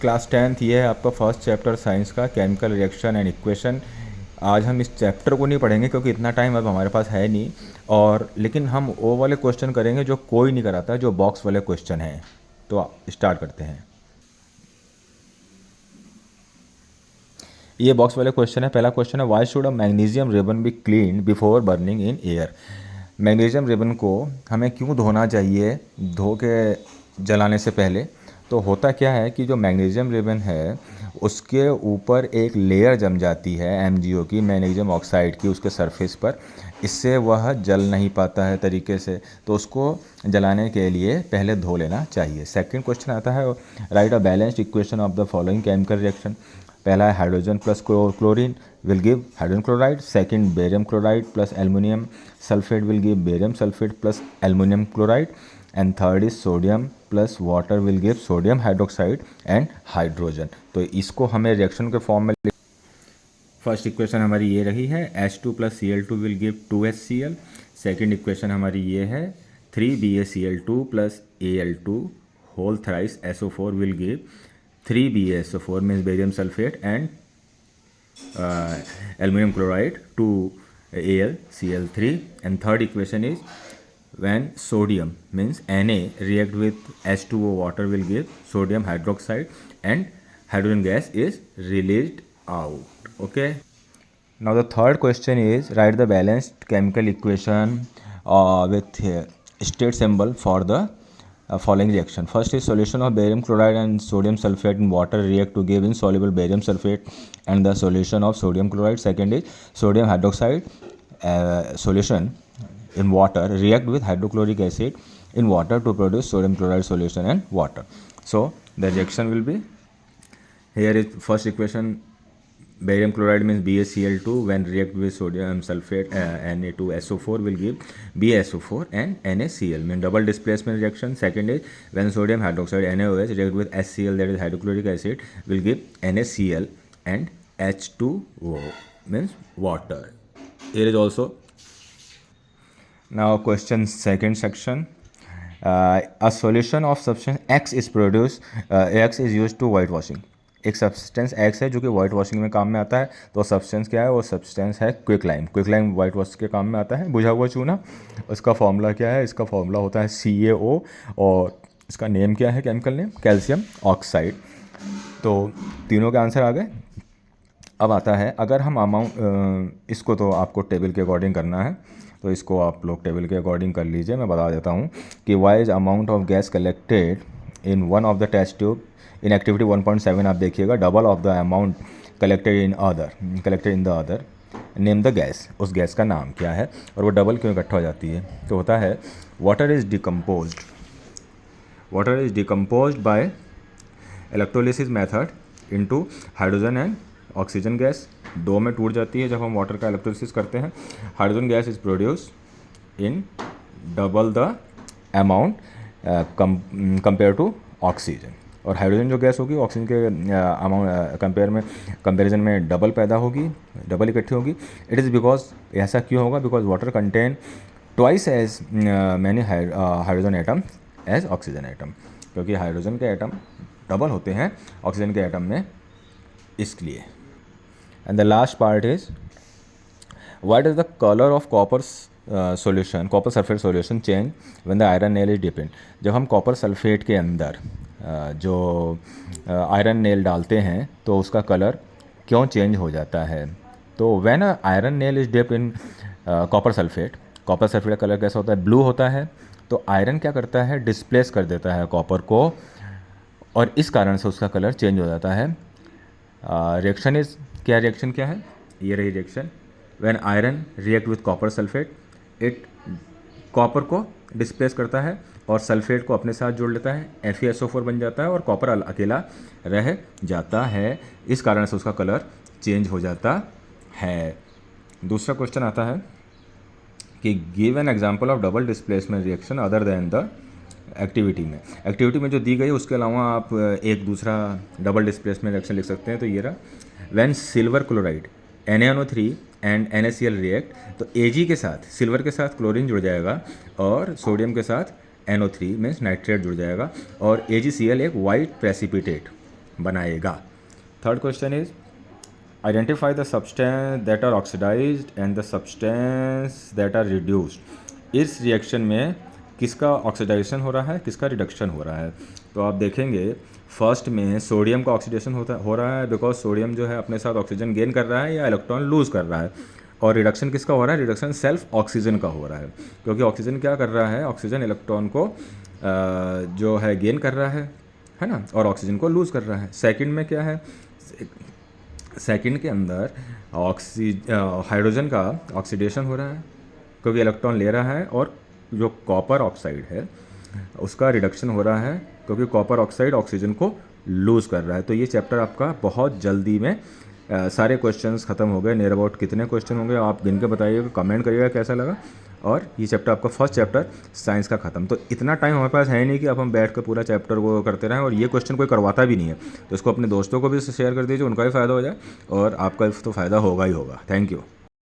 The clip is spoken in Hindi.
क्लास 10th ये है आपका फर्स्ट चैप्टर साइंस का केमिकल रिएक्शन एंड इक्वेशन। आज हम इस चैप्टर को नहीं पढ़ेंगे क्योंकि इतना टाइम अब हमारे पास है नहीं, और लेकिन हम वो वाले क्वेश्चन करेंगे जो कोई नहीं कराता, जो बॉक्स वाले क्वेश्चन हैं। तो स्टार्ट करते हैं। ये बॉक्स वाले क्वेश्चन है। पहला क्वेश्चन है, why should a magnesium ribbon be clean before burning in air. Magnesium ribbon को हमें क्यों धोना चाहिए धो के जलाने से पहले? तो होता क्या है कि जो मैग्नीशियम रिबन है उसके ऊपर एक लेयर जम जाती है MgO की, मैग्नीशियम ऑक्साइड की, उसके सरफेस पर। इससे वह जल नहीं पाता है तरीके से, तो उसको जलाने के लिए पहले धो लेना चाहिए। सेकंड क्वेश्चन आता है, right a balanced equation of the following chemical reaction. पहला है hydrogen plus chlorine will give hydrogen chloride. Second, barium chloride plus aluminium sulphate will give barium sulphate plus aluminium chloride. And third is sodium plus water will give sodium hydroxide and hydrogen. तो इसको हमें रिएक्शन के फॉर्म में, फर्स्ट इक्वेशन हमारी ये रही है, H2 plus Cl2 will give 2HCl। Second equation हमारी ये है, 3BaCl2 plus Al2 whole thrice SO4 will give 3BaSO4 means barium sulphate and aluminum chloride 2AlCl3. And third equation is, when sodium means Na react with H2O water will give sodium hydroxide and hydrogen gas is released out. Okay. Now the third question is, write the balanced chemical equation with state symbol for the following reaction. First is, solution of barium chloride and sodium sulfate in water react to give insoluble barium sulfate and the solution of sodium chloride. Second is, sodium hydroxide solution in water react with hydrochloric acid in water to produce sodium chloride solution and water. So the reaction will be, here is first equation, barium chloride means BaCl2 when react with sodium sulfate Na2SO4 will give BaSO4 and NaCl, mean double displacement reaction. Second is, when sodium hydroxide NaOH react with HCl, that is hydrochloric acid, will give NaCl and H2O means water. Here is also, now question second section, a solution of substance X is produced, X is used to whitewashing. एक सब्सटेंस X है जो कि वाइट वॉशिंग में काम में आता है। तो सब्सटेंस क्या है? वो सब्सटेंस है क्विकलाइम। क्विकलाइम वाइट वॉश के काम में आता है। बुझा हुआ चूना, उसका फॉर्मूला क्या है? इसका फॉर्मूला होता है CaO, और इसका नेम क्या है? Chemical name calcium oxide. तो तीनों के आंसर आ गए। अब आता है, अगर हम अमाउंट, इसको तो आपको टेबल के अकॉर्डिंग करना है, तो इसको आप लोग टेबल के अकॉर्डिंग कर लीजिए। मैं बता देता हूँ कि why's amount of gas collected in one of the test tube in activity 1.7, आप देखिएगा, double of the amount collected in the other, name the gas. उस गैस का नाम क्या है और वो डबल क्यों इकट्ठा हो जाती है? तो होता है, water is decomposed by electrolysis method into hydrogen and oxygen gas. दो में टूट जाती है जब हम वाटर का इलेक्ट्रोलिसिस करते हैं। Hydrogen gas is produce in double the amount compare to oxygen, और हाइड्रोजन जो गैस होगी ऑक्सीजन के अमाउंट कंपेरिजन में डबल पैदा होगी, डबल इकट्ठी होगी। इट इज़ बिकॉज, ऐसा क्यों होगा? Because water contain twice as many hydrogen atom as oxygen atom, क्योंकि हाइड्रोजन के एटम डबल होते हैं ऑक्सीजन के एटम में, इसलिए। And the last part is, what is the colour of copper solution, copper sulphate solution change when the iron nail is dipped. जब हम कॉपर सल्फेट के अंदर जो आयरन नेल डालते हैं तो उसका कलर क्यों चेंज हो जाता है? तो when iron nail is dipped in copper sulphate का कलर कैसा होता है? ब्लू होता है। तो आयरन क्या करता है? डिस्प्लेस कर देता है कॉपर को, और इस कारण से उसका कलर चेंज हो जाता है। रिएक्शन इज, क्या रिएक्शन क्या है? ये रही reaction, when iron react with copper sulphate, it copper को डिस्प्लेस करता है और सल्फेट को अपने साथ जोड़ लेता है, FeSO4 बन जाता है और कॉपर अकेला रह जाता है। इस कारण से उसका कलर चेंज हो जाता है। दूसरा क्वेश्चन आता है कि give an example of double displacement reaction other than the activity में जो दी गई है उसके अलावा आप एक दूसरा डबल डिस्प्लेसमेंट रिएक्शन लिख सकते हैं। तो ये रहा, when silver chloride NaNO3 and NaCl react, तो Ag के साथ, सिल्वर के साथ क्लोरीन जुड़ जाएगा और सोडियम के साथ NO3 मीन्स नाइट्रेट जुड़ जाएगा, और AgCl एक वाइट प्रेसिपिटेट बनाएगा। Third question is identify the substance that are oxidised and the substance that are reduced. इस रिएक्शन में किसका ऑक्सीडाइजेशन हो रहा है, किसका रिडक्शन हो रहा है। तो आप देखेंगे फर्स्ट में सोडियम का ऑक्सीडेशन हो रहा है, बिकॉज सोडियम जो है अपने साथ ऑक्सीजन गेन कर रहा है या इलेक्ट्रॉन लूज़ कर रहा है। और रिडक्शन किसका हो रहा है, रिडक्शन सेल्फ ऑक्सीजन का हो रहा है, क्योंकि ऑक्सीजन क्या कर रहा है, ऑक्सीजन इलेक्ट्रॉन को जो है गेन कर रहा है ना, और ऑक्सीजन को लूज़ कर रहा है। सेकंड में क्या है, सेकंड के अंदर हाइड्रोजन का ऑक्सीडेशन हो रहा है, क्योंकि इलेक्ट्रॉन ले रहा है, और जो कॉपर ऑक्साइड है उसका रिडक्शन हो रहा है, क्योंकि कॉपर ऑक्साइड ऑक्सीजन को लूज़ कर रहा है। तो ये चैप्टर आपका बहुत जल्दी में सारे क्वेश्चंस ख़त्म हो गए। नियर अबाउट कितने क्वेश्चन होंगे आप गिन के बताइएगा, कमेंट करिएगा कैसा लगा। और ये चैप्टर आपका फर्स्ट चैप्टर साइंस का ख़त्म। तो इतना टाइम हमारे पास है नहीं कि अब हम बैठ कर पूरा चैप्टर वो करते रहें, और ये क्वेश्चन कोई करवाता भी नहीं है, तो इसको अपने दोस्तों को भी शेयर कर दीजिए, उनका भी फ़ायदा हो जाए और आपका तो फ़ायदा होगा ही होगा। Thank you.